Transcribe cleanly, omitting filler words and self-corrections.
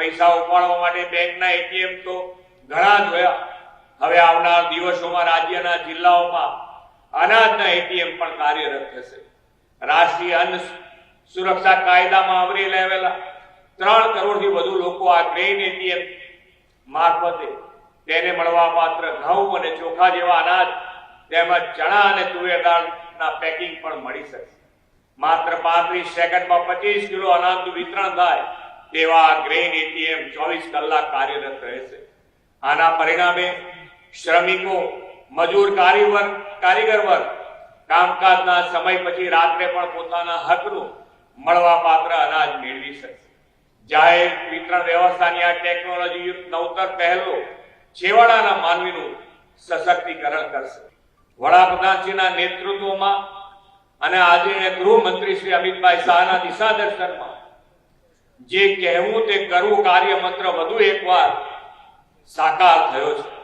પૈસા ઉપાડવા માટે બેંકના એટીએમ તો ઘણા જોયા. હવે આવનાર દિવસોમાં રાજ્યના જિલ્લાઓમાં અનાજના એટીએમ પણ કાર્યરત થશે. રાષ્ટ્રીય અન્ન સુરક્ષા કાયદામાં આવરી લેવાયેલા 3 કરોડથી વધુ લોકો આ ગ્રેઇન એટીએમ મારફતે તેને મળવાપાત્ર ઘઉં અને ચોખા જેવા અનાજ તેમજ ચણા અને તુવેર દાળના પેકિંગ પણ મળી શકશે. માત્ર 35 સેકન્ડમાં 25 કિલો અનાજનું વિતરણ થાય તેવા ગ્રેઇન એટીએમ 24 કલાક કાર્યરત રહેશે. આના પરિણામે શ્રમિકો, મજૂર, કારીગર વર્ગ કામકાજના સમય પછી રાત્રે પણ પોતાના હકનું મળવાપાત્ર અનાજ મેળવી શકશે. જાહેર વિતરણ વ્યવસ્થાની આ ટેકનોલોજી યુક્ત નવતર પહેલો છેવાડાના માનવીનું સશક્તિકરણ કરશે. વડાપ્રધાનશ્રીના નેતૃત્વમાં અને આજે ગૃહમંત્રી શ્રી અમિતભાઈ શાહના દિશાદર્શનમાં જે કહેવું તે કરવું કાર્ય મંત્ર વધુ એકવાર સાકાર થયો છે.